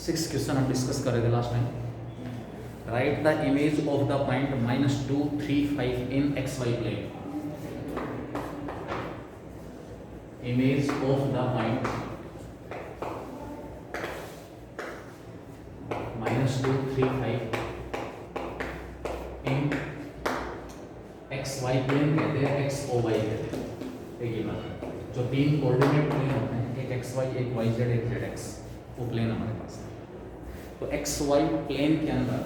6 question हम discuss कर रहे थे last time. Right the image of the point -2, 3, 5 in XY plane. Image of the point -2, 3, 5 in XY plane कहते हैं, XOY कहते हैं. एक ये बात, जो तीन कोऑर्डिनेट प्लेन होते हैं, एक XY, एक YZ, एक ZX, वो प्लेन हमारे पास है. तो XY प्लेन के अंदर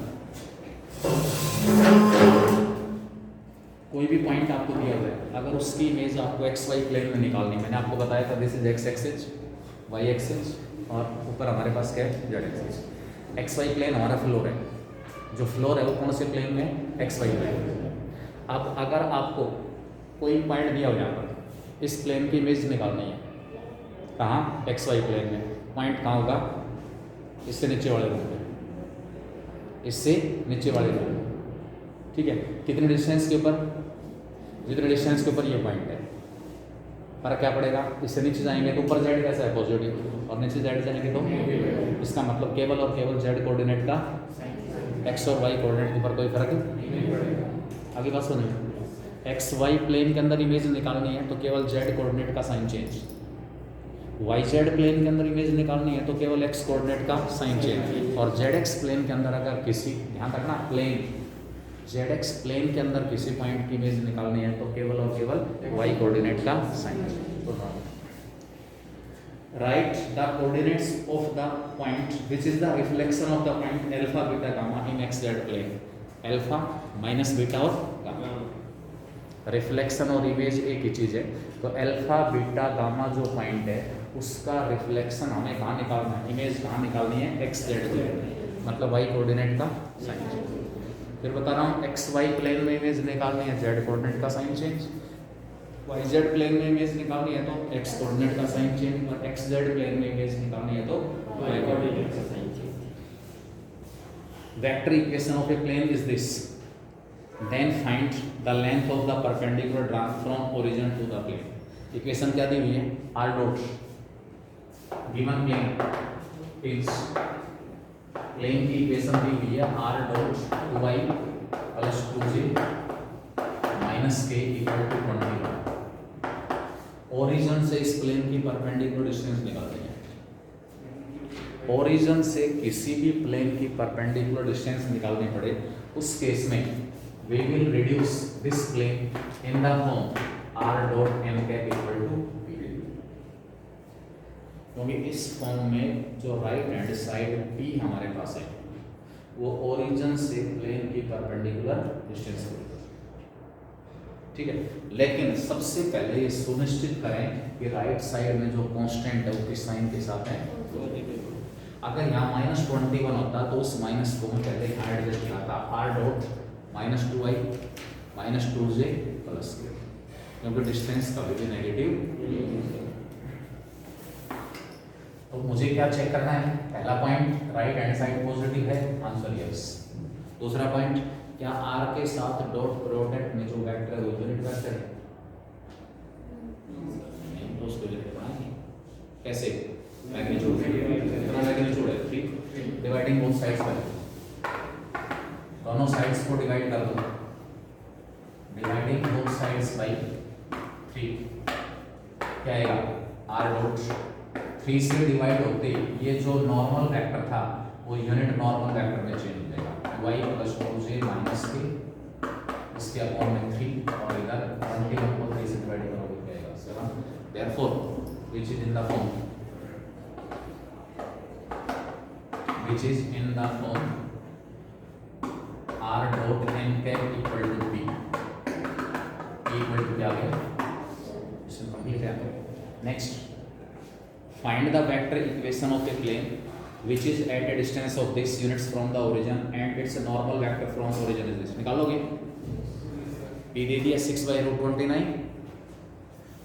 कोई भी पॉइंट आपको दिया हुआ है, अगर उसकी इमेज आपको XY प्लेन में निकालनी, मैंने आपको बताया था this is X axis, Y axis और ऊपर हमारे पास क्या है, Z एक्सिस. XY प्लेन हमारा फ्लोर है, जो फ्लोर है वो कौन से प्लेन में, XY प्लेन. अब अगर आपको कोई पॉइंट दिया हो यहाँ पर, इस प्लेन की इमेज निकालनी है, कहाँ, XY प्लेन में. पॉइंट कहाँ होगा, इससे नीचे वाले रूम पे, इससे नीचे वाले रूम पे. ठीक है, कितने डिस्टेंस के ऊपर, जितने डिस्टेंस के ऊपर ये पॉइंट है. फर्क क्या पड़ेगा, इससे नीचे जाएंगे तो ऊपर Z कैसा है, पॉजिटिव, और नीचे Z जाएंगे तो, इसका मतलब केवल और केवल Z कोऑर्डिनेट का X और Y कोऑर्डिनेट के ऊपर कोई फर्क नहीं पड़ेगा. आगे बात सुनिए, XY प्लेन के अंदर इमेज निकालनी है तो केवल Z कोऑर्डिनेट का साइन चेंज, YZ प्लेन के अंदर इमेज निकालनी है तो केवल X कोऑर्डिनेट का साइन चेंज, और ZX प्लेन के अंदर अगर किसी, ध्यान रखना, प्लेन ZX प्लेन के अंदर किसी पॉइंट की इमेज निकालनी है तो केवल और केवल Y कोऑर्डिनेट का sign change. Right the coordinates of the point which is the reflection of the point alpha beta gamma in XZ plane. Alpha minus beta और गामा, रिफ्लेक्शन और इमेज एक ही चीज़ है. तो अल्फा बीटा गामा जो point है उसका रिफ्लेक्शन हमें कहाँ निकालना है, इमेज कहाँ निकालनी है, XZ प्लेन, मतलब Y कोऑर्डिनेट का साइन चेंज. फिर बता रहा हूँ, XY प्लेन में इमेज निकालनी है, Z कोऑर्डिनेट का साइन चेंज. YZ प्लेन में इमेज निकालनी है तो X कोऑर्डिनेट का साइन चेंज, और XZ प्लेन में इमेज निकालनी है तो Y कोऑर्डिनेट का sign change. Vector equation of a plane is this. Then find the length of the perpendicular drawn from origin to the plane. Equation क्या दी हुई है, r dot given plane is, plane की equation दी हुई है r dot 2y plus 2z minus k equal to 21. Origin से इस प्लेन की परपेंडिकुलर डिस्टेंस निकालते हैं. ओरिजिन से किसी भी प्लेन की परपेंडिकुलर डिस्टेंस निकालनी पड़े, उस केस में we will reduce this plane in the form r dot n cap equal to p. क्योंकि इस फॉर्म में जो राइट हैंड साइड p हमारे पास है वो ओरिजिन से प्लेन की परपेंडिकुलर डिस्टेंस होगी. ठीक है, लेकिन सबसे पहले ये सुनिश्चित करें कि राइट साइड में जो कांस्टेंट है वो किस साइन के साथ है. अगर यहाँ -21 होता तो उस माइनस को मैं पहले ऐड कर दिया था, r dot -2y -2z plus k, क्योंकि डिस्टेंस कभी भी नेगेटिव. तो मुझे क्या चेक करना है, पहला point right hand side positive है, आंसर यस. दूसरा पॉइंट, क्या r के साथ डॉट प्रोडक्ट में जो वेक्टर है वो यूनिट वेक्टर है, नहीं तो उसको यूनिट बनाएंगे कैसे, मैग्नीट्यूड, कितना मैग्नीट्यूड है, 3, डिवाइडिंग बोथ साइड्स बाय, दोनों साइड्स को डिवाइड कर दो, डिवाइडिंग बोथ साइड्स बाय 3, क्या आएगा, r डॉट 3 से डिवाइड होते ही ये जो नॉर्मल वेक्टर था वो यूनिट नॉर्मल वेक्टर में चेंज हो जाएगा, y plus 2j minus k, इसके अपॉन में 3, और इधर 21 को 3 से डिवाइड करोगे क्या आएगा, 7. Therefore which is in the form, which is in the form r dot n cap equal to p, equal to क्या आ गया, इसमें कंप्लीट है. Next, find the vector equation of a plane which is at a distance of this units from the origin and its normal vector from origin is this. निकालोगे, p दे दिया 6/√29,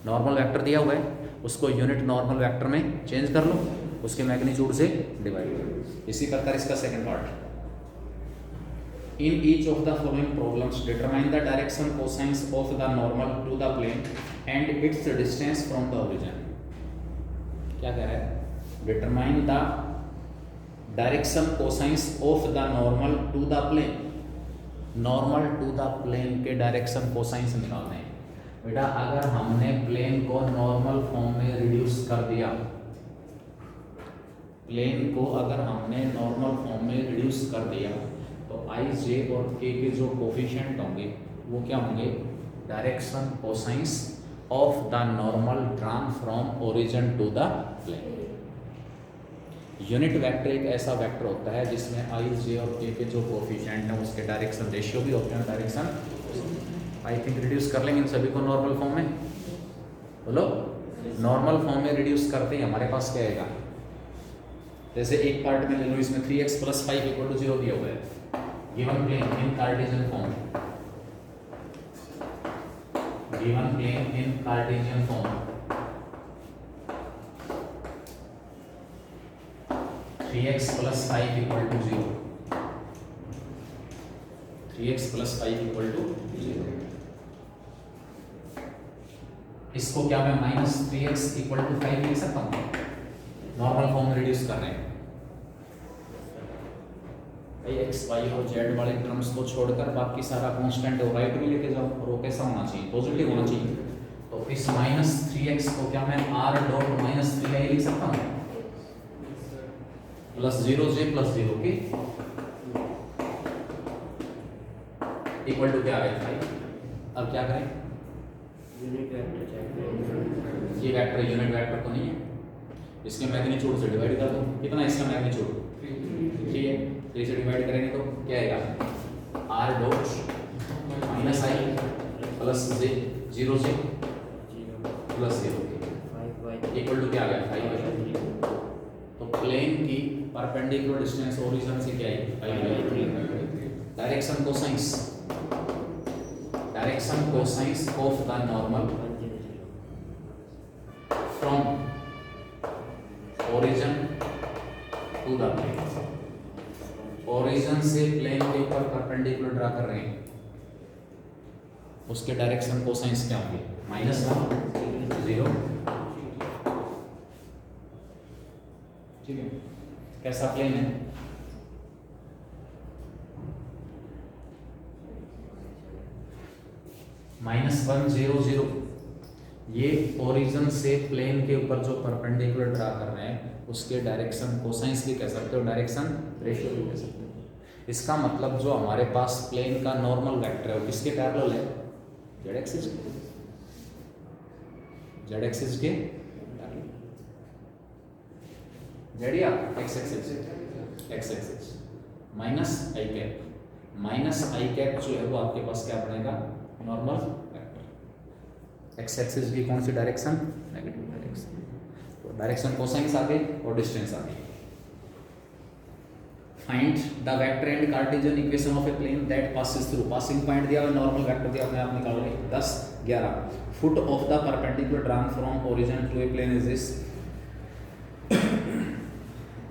normal vector दिया हुआ है, उसको unit normal vector में change कर लो, उसके magnitude से डिवाइड कर लो. इसी प्रकार इसका second part, in each of the following problems determine the direction cosines of the normal to the plane and its distance from the origin. क्या कह रहा है, determine the direction cosines of the normal to the plane, normal to the plane के direction cosines निकालने हैं। बेटा अगर हमने प्लेन को नॉर्मल फॉर्म में रिड्यूस कर दिया, प्लेन को अगर हमने नॉर्मल फॉर्म में रिड्यूस कर दिया तो आई जे और के जो कोफिशिएंट होंगे वो क्या होंगे, direction cosines of the normal drawn from origin to the plane. Unit vector एक ऐसा वेक्टर होता है जिसमें आई जे और के जो कोफिशिएंट हैं उसके डायरेक्शन रेशियो भी होते हैं, डायरेक्शन आई थिंक रिड्यूस कर लेंगे इन सभी को नॉर्मल फॉर्म में। बोलो नॉर्मल फॉर्म में रिड्यूस करते ही हमारे पास क्या आएगा, जैसे एक पार्ट में ले लो, इसमें 3x + 5 = 0 दिया हुआ है, गिवन प्लेन इन कार्टेशियन फॉर्म, गिवन प्लेन इन कार्टेशियन फॉर्म 3x + 5 = 0, 3x + 5 = 0। इसको क्या मैं -3x = 5 लिख सकता हूँ, नॉर्मल फॉर्म में रिड्यूस कर रहे हैं भाई, x y और z वाले टर्म्स को छोड़कर बाकी सारा कांस्टेंट है, राइट में लेके जाओ, और वो कैसा होना चाहिए, पॉजिटिव होना चाहिए। तो इस -3x को क्या मैं r डॉट -3i लिख सकता हूँ, +0j + 0 के इक्वल टू क्या आ गया 5। अब क्या करें, यूनिट वेक्टर चेक करें, ये वेक्टर यूनिट वेक्टर तो नहीं है, इसके मैग्नीट्यूड से डिवाइड कर दो, कितना इसका मैग्नीट्यूड, ठीक है, 3 से डिवाइड करेंगे तो क्या आएगा, r dot -i + j 0j + 0 equal to क्या आ गया 5। तो प्लेन की परपेंडिकुलर डिस्टेंस ओरिजिन से क्या है 5/3। Direction cosines, direction cosines of the normal from origin to the plane, origin से प्लेन के ऊपर परपेंडिकुलर ड्रा कर रहे हैं, उसके डायरेक्शन कोसाइंस क्या होंगे, -1 0, ठीक है। कैसा प्लेन है, -1 0 0, ये ओरिजिन से प्लेन के ऊपर जो परपेंडिकुलर ड्रा कर रहे हैं उसके डायरेक्शन कोसाइंस भी कह सकते हो, डायरेक्शन रेशियो भी कह सकते हो। इसका मतलब जो हमारे पास प्लेन का नॉर्मल वेक्टर है वो किसके पैरेलल है, जेड एक्सिस के, जेड एक्सिस के जेड या x axis, x axis minus i cap जो है वो आपके पास क्या बनेगा, नॉर्मल वेक्टर। एक्स एक्सिस की कौन सी डायरेक्शन, नेगेटिव डायरेक्शन, तो डायरेक्शन कोसाइंस आ गई और डिस्टेंस आ गई। Find the vector and Cartesian equation of a plane that passes through, passing point दिया हुआ, नॉर्मल वेक्टर दिया, अपने आप निकाल लें। 10 11 foot of the perpendicular drawn from origin to a plane is this.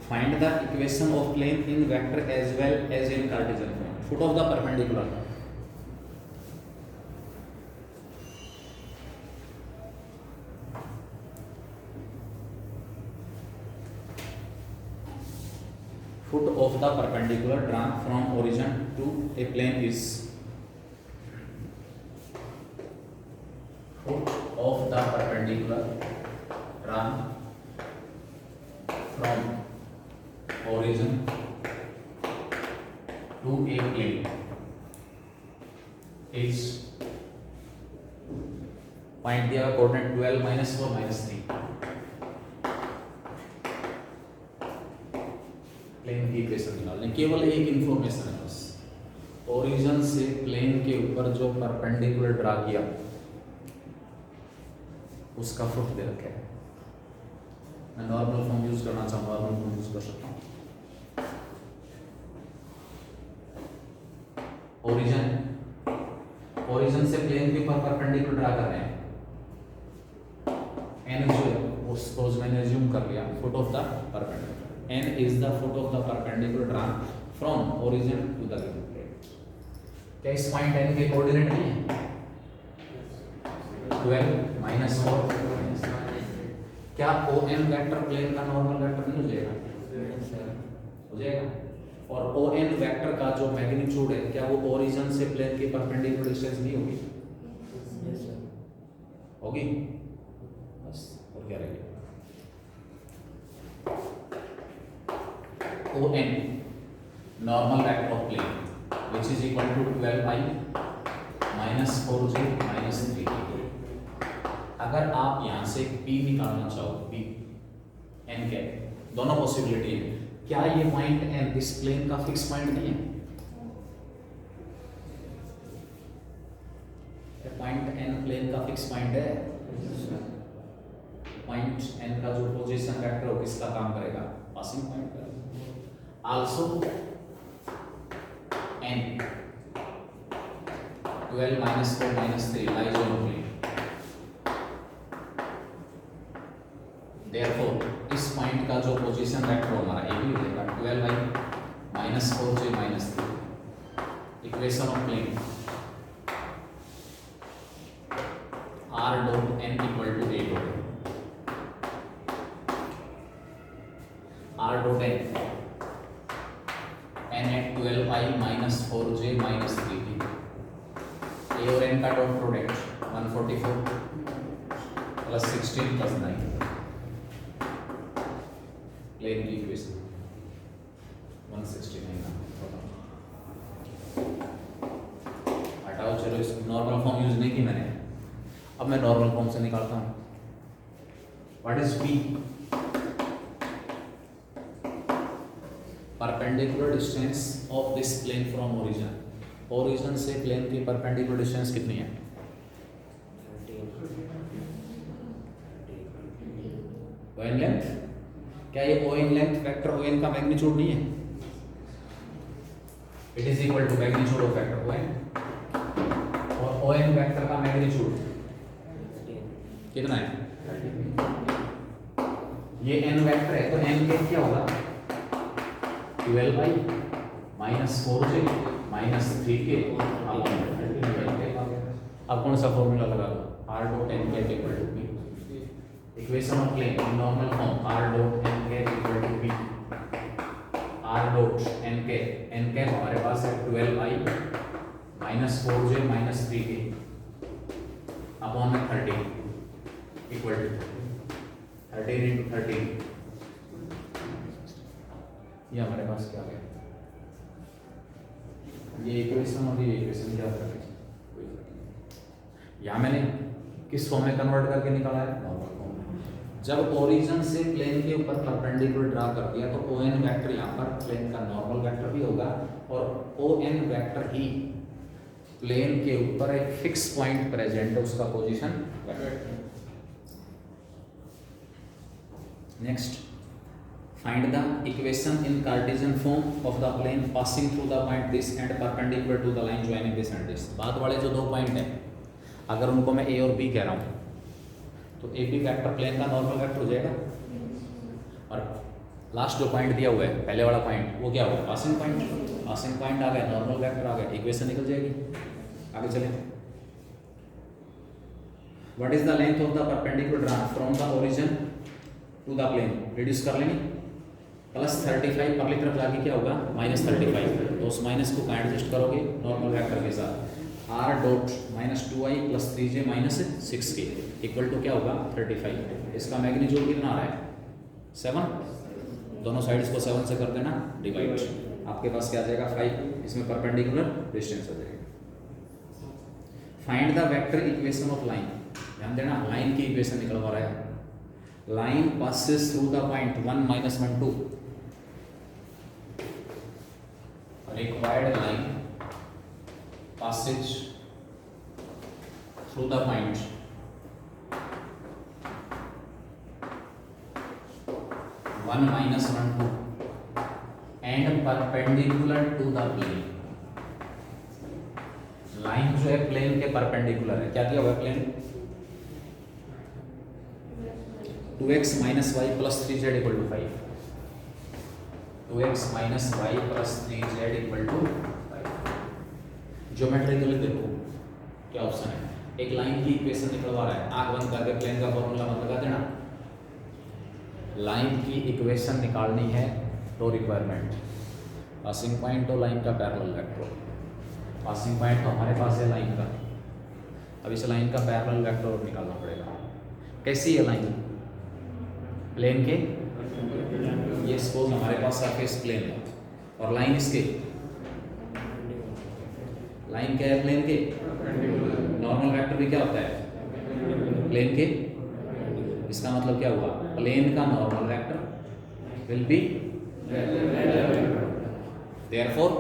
Find the equation of plane in vector as well as in Cartesian form. Foot of the perpendicular, foot of the perpendicular drawn from origin to a plane is, foot of the perpendicular drawn from origin to a plane is, point दिया coordinate 12 -4 -3, plane की equation निकालने, केवल एक information है बस, origin से plane के ऊपर जो परपेंडिकुलर ड्रा किया उसका फुट दे रखा है। मैं नॉर्मल फॉर्म यूज करना चाहूँगा, नॉर्मल फॉर्म यूज कर सकता हूँ। ओरिजिन से प्लेन के ऊपर परपेंडिकुलर ड्रा कर रहे हैं, एन जो है उसको मैंने अज्यूम कर लिया foot of the perpendicular, n is the foot of the perpendicular drawn from origin to the given plane। क्या इस पॉइंट n के कोऑर्डिनेट नहीं है 12 -4, क्या OM वेक्टर प्लेन का नॉर्मल वेक्टर नहीं हो जाएगा, हो जाएगा। और ओ एन वेक्टर का जो मैग्नीट्यूड है क्या वो ओरिजिन से प्लेन के परपेंडिकुलर डिस्टेंस नहीं होगी? Yes, sir. होगी। बस और क्या रहेगा? O N normal vector of plane which is equal to 12i minus 4j minus 3k। अगर आप यहाँ से p निकालना चाहो, p n कैप, दोनों पॉसिबिलिटी है। क्या ये पॉइंट n इस प्लेन का फिक्स पॉइंट नहीं है? पॉइंट n प्लेन का फिक्स पॉइंट है। पॉइंट n का जो पोजीशन वेक्टर हो किसका काम करेगा? पासिंग पॉइंट करेगा। Also n 12 minus 4 minus 3 lies on plane। Therefore इस पॉइंट का जो पोजीशन वेक्टर हमारा ये भी हो जाएगा 12i minus 4j minus 3। Equation of plane r dot n equal to a dot r dot n at 12i minus 4j minus 3t। a और n का dot product 144 plus 16 plus 9 plane की equation 169। हटाओ, चलो इस normal form use नहीं की मैंने, अब मैं नॉर्मल फॉर्म से निकालता हूँ। What is p? Perpendicular distance of this plane from origin. Origin से प्लेन की परपेंडिकुलर डिस्टेंस कितनी है? 13. O N length. क्या ये O N length vector O N का मैग्नीट्यूड नहीं है? It is equal to magnitude of vector O N, और ओ एन वेक्टर का मैग्नीट्यूड कितना है? ये n वेक्टर है तो n के क्या होगा? 12i minus 4j minus 3k। अब कौन सा फॉर्मूला लगा लो? r dot n cap equal to p। Equation of plane in normal form r dot n cap equal to p। r dot n cap हमारे पास है 12i minus 4j minus 3k upon में 13 equal to 13 into 13। ये हमारे पास क्या गया? ये equation और ये इक्वेशन क्या कर रही है? यहाँ मैंने किस फॉर्म में कन्वर्ट करके निकाला है? Normal form. जब ओरिजिन से प्लेन के ऊपर परपेंडिकुलर ड्रा कर दिया तो ओ एन वेक्टर यहाँ पर प्लेन का नॉर्मल वेक्टर भी होगा, और ओ एन वेक्टर ही प्लेन के ऊपर एक फिक्स पॉइंट प्रेजेंट है, उसका position vector. Next, find the equation in Cartesian form of the plane passing through the point this and perpendicular to the line joining this and this। बाद वाले जो दो point हैं अगर उनको मैं A और B कह रहा हूँ तो A B वेक्टर प्लेन का नॉर्मल वेक्टर हो जाएगा, और लास्ट जो पॉइंट दिया हुआ है पहले वाला पॉइंट वो क्या होगा? Passing point. पासिंग पॉइंट आ गया, नॉर्मल वेक्टर आ गया, इक्वेशन निकल जाएगी। आगे चलें। What is the length of the perpendicular drawn from the origin to the plane? Reduce कर लेंगे, प्लस 35 परली तरफ जाके क्या होगा? माइनस 35। तो उस माइनस को कहाँ एडजस्ट करोगे? नॉर्मल वेक्टर के साथ। r dot minus 2i plus 3j minus 6k equal to क्या होगा? 35। इसका मैग्नीट्यूड कितना आ रहा है? 7। दोनों साइड्स को 7 से कर देना डिवाइड, आपके पास क्या आ जाएगा? 5। इसमें परपेंडिकुलर डिस्टेंस आ जाएगा। Find the vector equation of line. ध्यान देना, लाइन की इक्वेशन निकलवा रहा है। Line passes through the point 1 minus 1 2. Required line passes through the point 1 minus 1 2 and perpendicular to the plane। Line जो है प्लेन के परपेंडिकुलर है। क्या दिया हुआ है? Plane 2x minus y plus 3z equal to 5। 2x minus y plus 3z equal to 5। Geometrically देखो क्या ऑप्शन है। एक लाइन की इक्वेशन निकलवा रहा है, आंख बंद करके प्लेन का फॉर्मूला मत लगा देना। लाइन की इक्वेशन निकालनी है रो रिक्वायरमेंट, पासिंग पॉइंट और लाइन का पैरेलल वेक्टर। पासिंग पॉइंट तो हमारे पास है लाइन का, अब इस लाइन का पैरेलल वेक्टर निकालना पड़ेगा। कैसी है लाइन? प्लेन के, ये सपोज हमारे पास सरफेस प्लेन है और लाइन इसके, लाइन क्या है प्लेन के? नॉर्मल वेक्टर भी क्या होता है? प्लेन के। इसका मतलब क्या हुआ? प्लेन का normal vector will be, therefore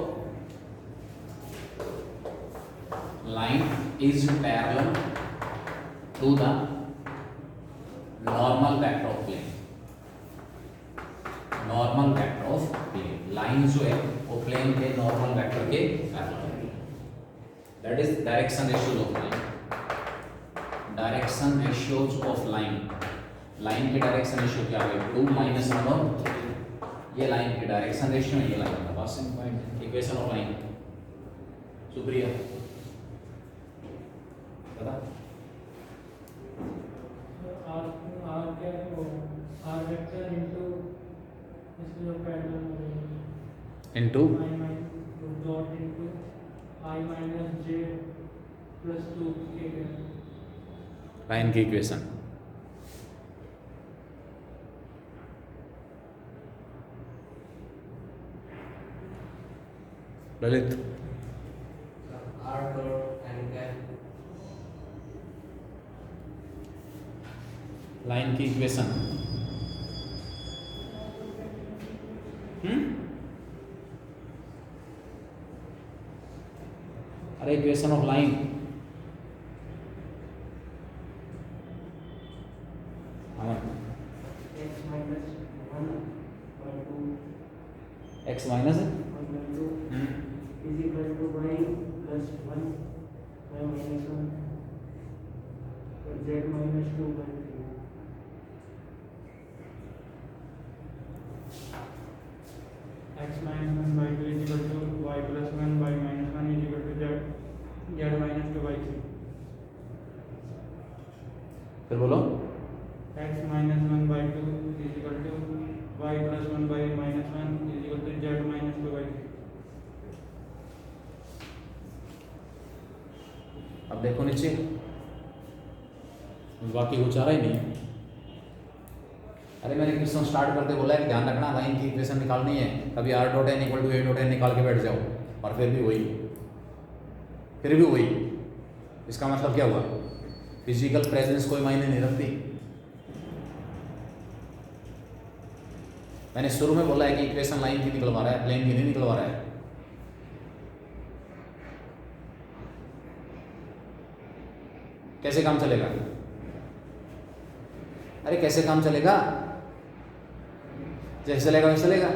line is parallel to the normal vector of plane. Normal vector of plane, line जो है वो प्लेन के नॉर्मल वेक्टर के पैरेलल है। That is direction ratio of line. Direction ratios of line, line की direction ratio क्या है? 2 - 1 और 3। ये लाइन की डायरेक्शन रेशियो है, ये लाइन का passing point. Equation of line, Supriya पता? आर क्या है वो? आर वेक्टर इनटू इसमें जो parallel into I minus dot into I minus J plus 2 के लाइन की equation. Lalit, R dot and can line की इक्वेशन। अरे equation of line, x minus 1 by 2 x minus 1 by 2 is equal to y plus 1 by minus 1 और z minus 2 by 3। x minus 1 by 2 is equal to y plus 1 by minus 1 is equal to z minus 2 by 3। फिर बोलो। x minus 1 by 2 is equal to y plus 1 by minus 1 is equal to z minus 2 by 3। अब देखो नीचे, बाकी कुछ आ रहा ही नहीं। अरे मैंने क्वेश्चन स्टार्ट करते बोला है कि ध्यान रखना लाइन की इक्वेशन निकालनी है, कभी r dot n equal to a dot n निकाल के बैठ जाओ और फिर भी वही। इसका मतलब क्या हुआ? फिजिकल प्रेजेंस कोई मायने नहीं रखती। मैंने शुरू में बोला है कि इक्वेशन लाइन की निकलवा रहा है, प्लेन की नहीं निकलवा रहा है। कैसे काम चलेगा? अरे कैसे काम चलेगा? जैसे चलेगा वैसे चलेगा।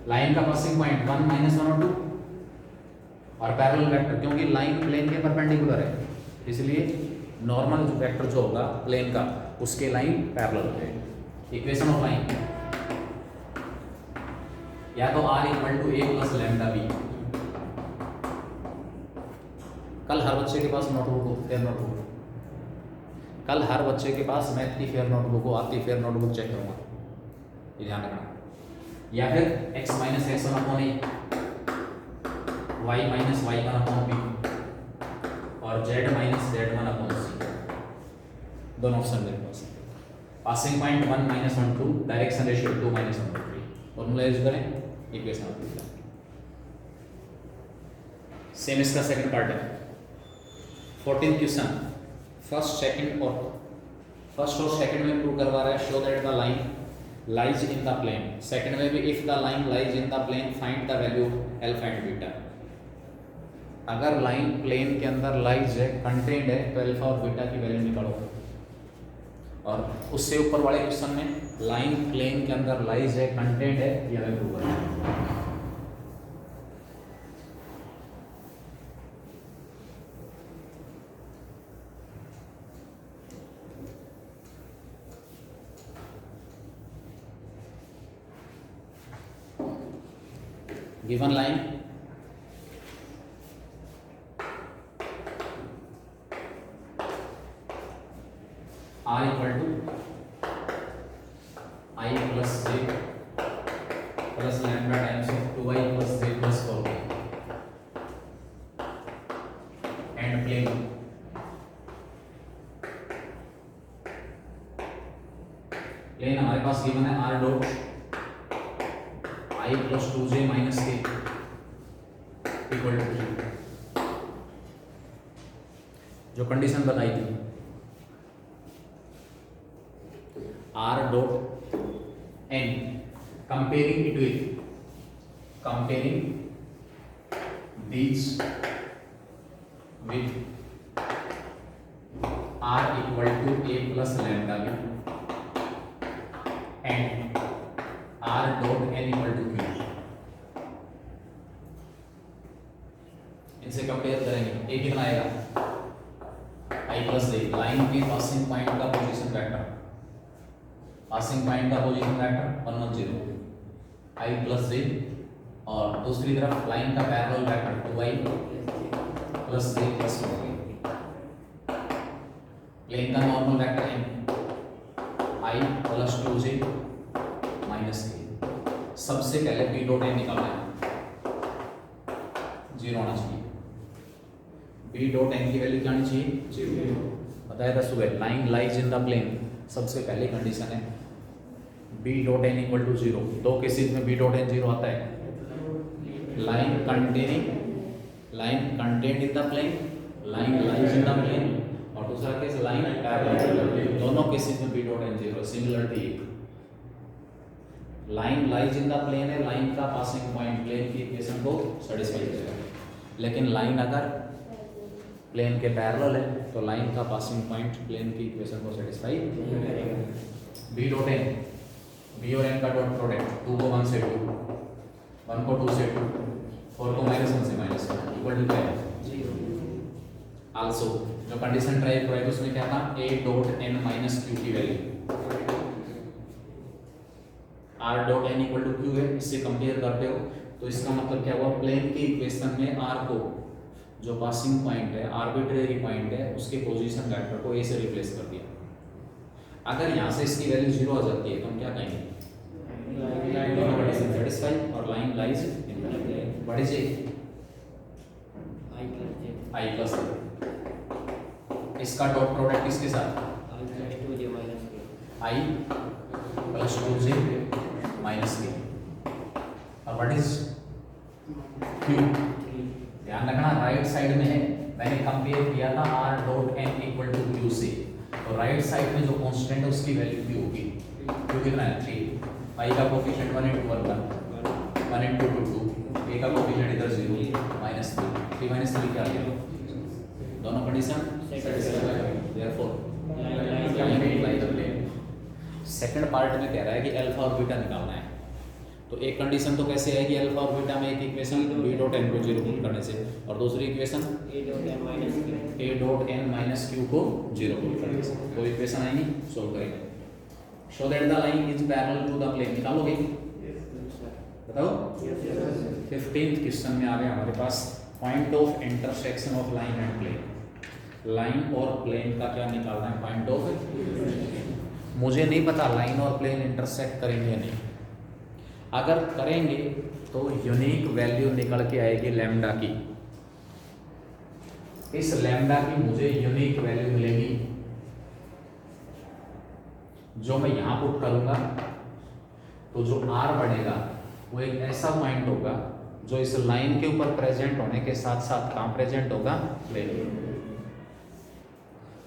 लाइन का पासिंग पॉइंट 1 - 1 और 2 और पैरेलल वेक्टर, क्योंकि लाइन प्लेन के परपेंडिकुलर है इसलिए नॉर्मल वेक्टर जो होगा प्लेन का उसके लाइन पैरेलल होते हैं। इक्वेशन ऑफ लाइन या तो r equal to a plus lambda b. कल हर बच्चे के पास नोटबुक हो, फेयर नोटबुक, कल हर बच्चे के पास मैथ की फेयर नोटबुक हो, आपकी फेयर नोटबुक चेक करूंगा, ये ध्यान रखना। या फिर x minus x one upon a, y minus y one upon b और z minus z one upon c, दोनों ऑप्शन मेरे पास है। Passing point 1 - 1 2, direction ratio 2 - 1 3। Formula use करें, इक्वेशन ऑफ लाइन। सेम इसका सेकंड पार्ट है। 14th question, first और second में प्रूव करवा रहा है, show that the line lies in the plane. Second में भी if the line lies in the plane find the value alpha and beta. अगर लाइन प्लेन के अंदर लाइज है, कंटेंट है, तो अल्फा और बीटा की वैल्यू निकालो। और उससे ऊपर वाले क्वेश्चन में लाइन प्लेन के अंदर लाइज है, कंटेंट है, यह हमें प्रूव करना है। Given line r equal to I plus j plus lambda times of 2i plus j plus 4 and plane हमारे पास गिवन है r dot I plus 2j minus k equal to जो कंडीशन बताई थी r dot n comparing it with comparing these with r equal to a plus lambda b and r dot n equal to q इनसे compare करेंगे a कितना आएगा i plus j line के passing point का position vector passing point का position vector 1 1 0 I plus j और दूसरी तरफ लाइन का parallel vector 2i plus j plus 4 plane का normal vector m I plus 2j minus k सबसे पहले b डॉट n निकालना है 0 होना चाहिए b डॉट n की वैल्यू क्या आनी चाहिए 0 बताया था सुबह line lies in the plane सबसे पहले कंडीशन है b dot n equal to 0 दो केसेस में b डॉट n 0 आता है line contained in the plane line lies in the plane और दूसरा केस लाइन पैरेलल दोनों केसेस में b dot n 0 similarity line lies in the plane है line का पासिंग पॉइंट प्लेन की इक्वेशन को सेटिस्फाई करेगा लेकिन लाइन अगर प्लेन के पैरेलल है तो लाइन का पासिंग पॉइंट प्लेन की इक्वेशन को सेटिस्फाई करेगा b डॉट n b और n का डॉट प्रोडक्ट 2 को 1 से 2 1 को 2 से 2 4 को -1 से -1 इक्वल टू क्या है 0 आल्सो जो कंडीशन ट्राई करें तो उसमें क्या था a dot n minus q की value r dot n equal to q है इससे कंपेयर करते हो तो इसका मतलब क्या हुआ प्लेन की इक्वेशन में r को जो पासिंग पॉइंट है आर्बिट्रेरी पॉइंट है उसके पोजीशन वेक्टर को a से रिप्लेस कर दिया अगर यहाँ से इसकी वैल्यू 0 आ जाती है तो हम क्या कहेंगे दोनों कंडीशन सेटिस्फाई और line lies in the plane what is it I plus इसका डॉट प्रोडक्ट किसके साथ I plus 2j minus k अब व्हाट इज q ध्यान रखना राइट साइड में है मैंने कंपेयर किया था r dot n equal to q से तो राइट साइड में जो कांस्टेंट है उसकी वैल्यू q होगी q कितना है 3 i का कोएफिशिएंट 1 into 1 1 into 2 2 a का कोएफिशिएंट इधर 0 माइनस 3 माइनस 3 क्या आ गया दोनों condition satisfy therefore line lies the plane second part में कह रहा है कि अल्फा और बीटा निकालना है तो एक कंडीशन तो कैसे है कि अल्फा और बीटा में एक इक्वेशन b डॉट n को 0 पुट करने से और दूसरी equation a dot n minus q को 0 पुट करने से तो इक्वेशन आएगी सॉल्व करेंगे show that the line is parallel to the plane निकालोगे बताओ 15th क्वेश्चन में आ गया हमारे पास point of intersection of line and plane line और प्लेन का क्या निकालना है पॉइंट ऑफ मुझे नहीं पता लाइन और प्लेन इंटरसेक्ट करेंगे या नहीं अगर करेंगे तो यूनिक वैल्यू निकल के आएगी लैम्डा की इस लैम्डा की मुझे यूनिक वैल्यू मिलेगी जो मैं यहां पुट करूंगा तो जो r बढ़ेगा वो एक ऐसा पॉइंट होगा जो इस लाइन के ऊपर प्रेजेंट होने के साथ साथ कहां प्रेजेंट होगा plane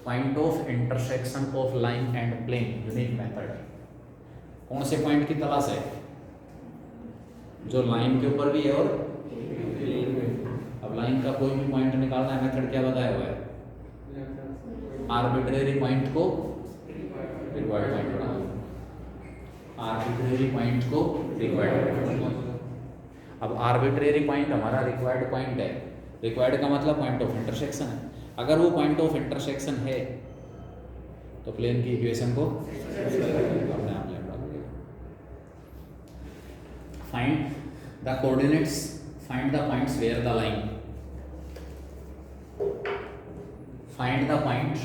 point of intersection of line and plane unique method कौन से पॉइंट की तलाश है जो लाइन के ऊपर भी है और अब लाइन का कोई भी पॉइंट निकालना है मेथड क्या बताया हुआ है आर्बिट्रेरी पॉइंट को रिक्वायर्ड पॉइंट बनाओ आर्बिट्रेरी पॉइंट को रिक्वायर्ड अब आर्बिट्रेरी पॉइंट हमारा रिक्वायर्ड पॉइंट है रिक्वायर्ड का मतलब पॉइंट ऑफ इंटरसेक्शन है अगर वो पॉइंट ऑफ इंटरसेक्शन है तो प्लेन की इक्वेशन को अपने आप लैम्डा हो गया find the coordinates find the points where the line, find the point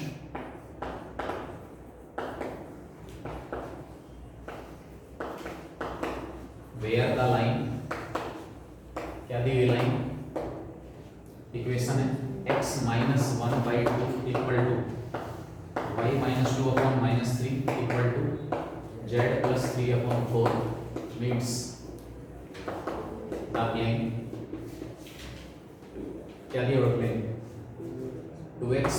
where the line, क्या दी हुई लाइन, इक्वेशन है x minus 1/2 equal to y minus 2 upon minus 3 equal to z plus 3 upon 4 meets the plane, क्या दिया हुआ plane 2x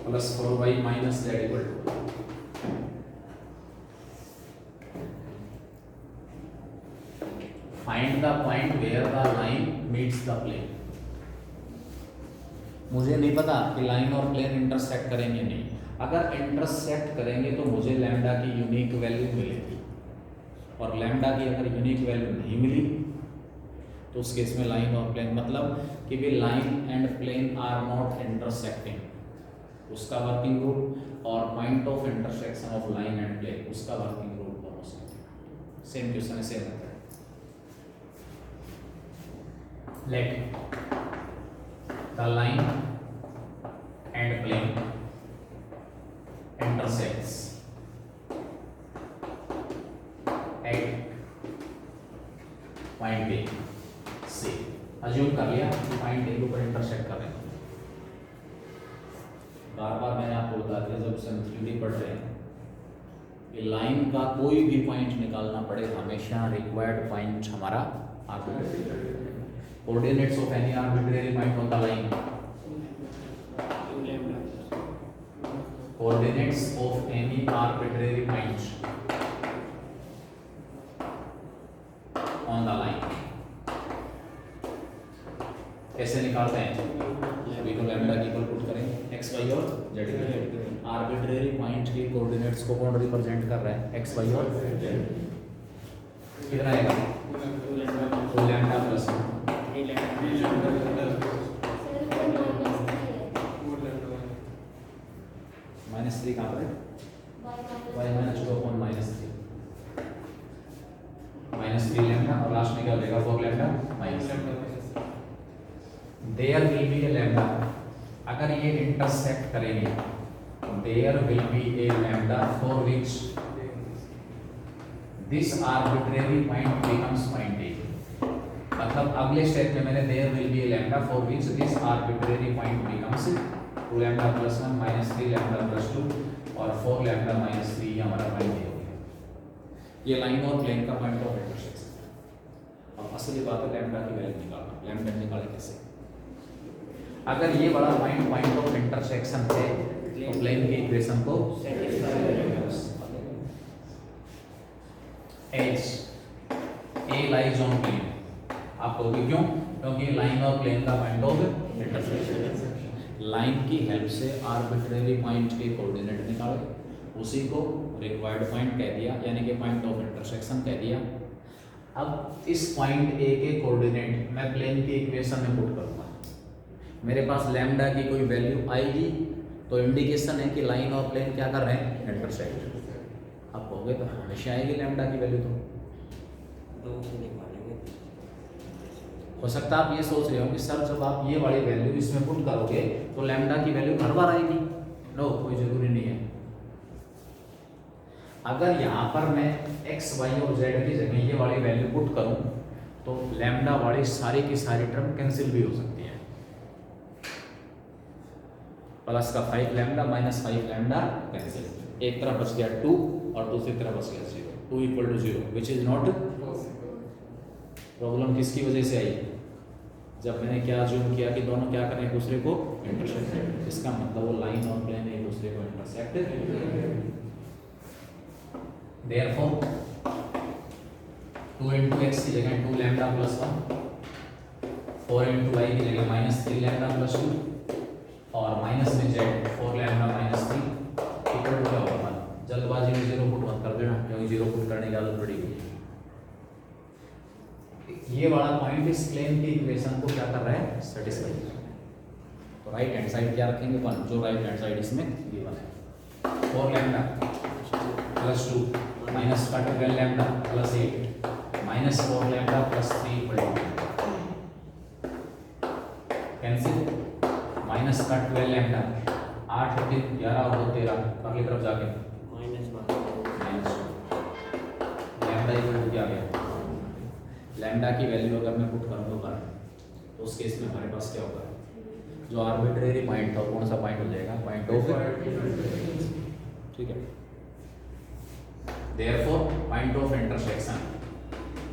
plus 4y minus z equal to, find the point where the line meets the plane. मुझे नहीं पता कि line और plane intersect करेंगे नहीं, अगर इंटरसेक्ट करेंगे तो मुझे लैम्डा की यूनिक वैल्यू मिलेगी, और लैम्डा की अगर यूनिक वैल्यू नहीं मिली तो उस केस में लाइन और प्लेन, मतलब कि भी line and plane are not intersecting, उसका वर्किंग रूल, और point of intersection of line and plane उसका वर्किंग रूल दोनों सेम क्वेश्चन है, same method. Let the line and plane intersects at point A, C। Assume कर लिया कि point A के ऊपर इंटरसेक्ट कर रहे हैं। बार बार मैंने आपको बता दिया जब से 3D पढ़ रहे हैं कि लाइन का कोई भी पॉइंट निकालना पड़े हमेशा रिक्वायर्ड पॉइंट हमारा arbitrary, coordinates of any arbitrary point on the line, coordinates of any arbitrary point on the line कैसे निकालते हैं, अभी तो लैम्डा की इक्वल पुट करेंगे x y और z के, आर्बिट्रेरी पॉइंट के कोऑर्डिनेट्स को कौन रिप्रेजेंट कर रहा है, x y और z, कितना आएगा 2 लैम्डा प्लस माइनस 3 कहाँ पर है, y minus 2 upon minus 3 minus 3 lambda, और लास्ट में क्या हो जाएगा 4 lambda minus. There will be a lambda, अगर ये इंटरसेक्ट करेंगे there will be a lambda for which this arbitrary point becomes point A, मतलब अगले स्टेप में मैंने there will be a lambda for which this arbitrary point becomes 2 lambda plus 1 minus 3 lambda plus 2 और 4 lambda minus 3, ये हमारा point A हो गया। ये लाइन और प्लेन का पॉइंट ऑफ इंटरसेक्शन। अब असली बात है लैम्डा की वैल्यू निकालना, लैम्डा निकाले कैसे, अगर ये बड़ा पॉइंट ऑफ इंटरसेक्शन है तो प्लेन की इक्वेशन को H A lies on plane, आप कहोगे क्यों, क्योंकि लाइन और प्लेन का पॉइंट ऑफ इंटरसेक्शन, लाइन की हेल्प से आर्बिट्रेरी पॉइंट के कोऑर्डिनेट निकाले, उसी को रिक्वायर्ड पॉइंट कह दिया, यानी कि पॉइंट ऑफ इंटरसेक्शन कह दिया। अब इस पॉइंट ए के कोऑर्डिनेट मैं प्लेन की इक्वेशन में पुट करूंगा, मेरे पास लैम्डा की कोई वैल्यू आएगी तो इंडिकेशन है कि लाइन और प्लेन क्या कर रहे हैं, इंटरसेक्ट। आप कहोगे तो हमेशा आएगी लैम्डा की वैल्यू, तो हो सकता है आप ये सोच रहे हो कि सर जब आप ये वाली वैल्यू इसमें पुट करोगे तो लैम्डा की वैल्यू हर बार आएगी, नो, कोई जरूरी नहीं है। अगर यहाँ पर मैं x, y और z की जगह ये वाली वैल्यू पुट करूँ तो लैम्डा वाली सारी की सारी टर्म कैंसिल भी हो सकती है, प्लस का 5 लैम्डा माइनस 5 लैम्डा कैंसिल, एक तरफ बच गया 2 और दूसरी तरफ बच गया 0, 2 equal to 0 which is not. Problem किसकी वजह से आई, जब मैंने क्या अज्यूम किया कि दोनों क्या करें एक दूसरे को इंटरसेक्ट, इसका मतलब वो लाइन और प्लेन एक दूसरे को इंटरसेक्ट। देयरफॉर 2 into x की जगह 2 लैम्डा प्लस 1, 4 into y की जगह माइनस 3 लैम्डा प्लस 2 और माइनस में z 4 lambda minus 3 equal to क्या होगा, जल्दबाजी में 0 पुट मत कर देना क्योंकि 0 पुट करने की आदत पड़ेगी। ये वाला पॉइंट इस प्लेन की इक्वेशन को क्या कर रहा है, सेटिस्फाई कर रहा है। तो राइट हैंड साइड क्या रखेंगे 1, जो राइट हैंड साइड इसमें गिवन है 4 लैम्डा प्लस 2 माइनस का 12 lambda plus 8 minus 4 lambda plus 3 equal to cancel, minus का 12 लैम्डा, 8 और 3 11 और 2 13, अगली तरफ जाके minus minus lambda equal to क्या गया, लैम्डा की वैल्यू अगर मैं पुट करूँगा बाहर तो उस केस में हमारे पास क्या होगा, जो आर्बिट्रेरी पॉइंट था कौन सा पॉइंट हो जाएगा, पॉइंट ऑफ, ठीक है। Therefore point of intersection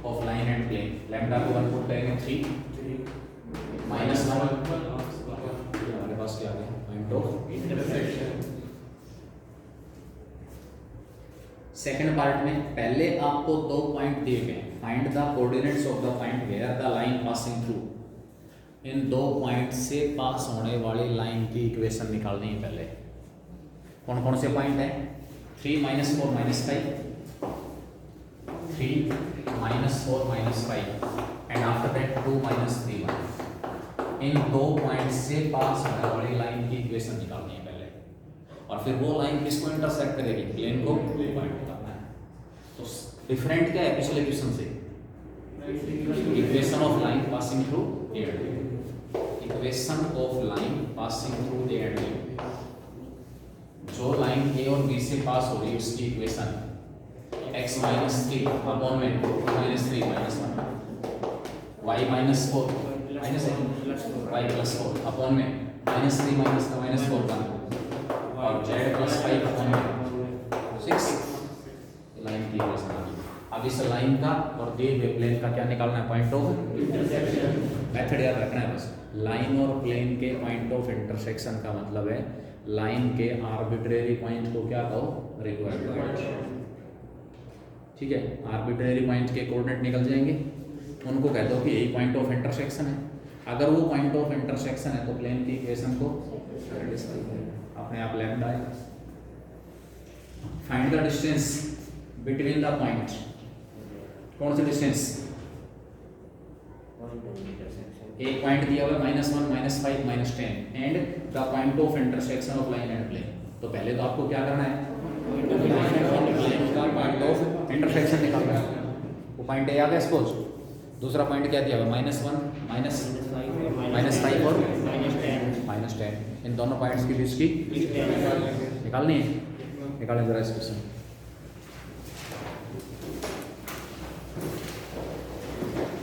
of line and plane, lambda को 1 पुट करेंगे 3 माइनस 1, हमारे पास क्या आ गया, point of intersection. Second part में पहले आपको 2 पॉइंट दिए गए, find the coordinates of the point where the line passing through, इन 2 पॉइंट से पास होने वाली लाइन की इक्वेशन निकालनी है पहले। कौन कौन से पॉइंट है, 3 -4 -5, 3 -4 -5 and after that 2 -3 1। In 2 point से पास होने वाली लाइन की इक्वेशन निकालनी है पहले, और फिर वो लाइन किसको इंटरसेक्ट करेगी, प्लेन को पॉइंट करना है। तो डिफरेंट क्या है पिछले इक्वेशन से, equation of line passing through A and B, equation of line passing through A and B, जो लाइन ए और बी से पास हो रही है उसकी इक्वेशन x -3 अपॉन में -3 -1 y -4 y +4 अपॉन में -3 -4 1 और z +5 अपॉन में 6, लाइन की इक्वेशन आ गई। अब इस लाइन का और दिए हुए प्लेन का क्या निकालना है, पॉइंट ऑफ इंटरसेक्शन। मेथड याद रखना है बस, लाइन और प्लेन के पॉइंट ऑफ इंटरसेक्शन का मतलब है लाइन के आर्बिट्रेरी पॉइंट को क्या कहो, रिक्वायर्ड पॉइंट, ठीक है। आर्बिट्रेरी पॉइंट के कोऑर्डिनेट निकल जाएंगे, उनको कहते हो कि यही पॉइंट ऑफ इंटरसेक्शन है। अगर वो पॉइंट ऑफ इंटरसेक्शन है तो प्लेन की इक्वेशन को अपने आप लैम्डा आएगा। Find the distance between the point, कौन सा डिस्टेंस, एक पॉइंट दिया हुआ है -1 -5 -10 and the point of intersection of line and plane. तो पहले तो आपको क्या करना है, पॉइंट ऑफ इंटरसेक्शन निकालना है। वो पॉइंट ए आ गया सपोज, दूसरा पॉइंट क्या दिया हुआ, -1 -5 और -10, इन दोनों पॉइंट्स के बीच की निकालनी है। निकालें जरा इस क्वेश्चन।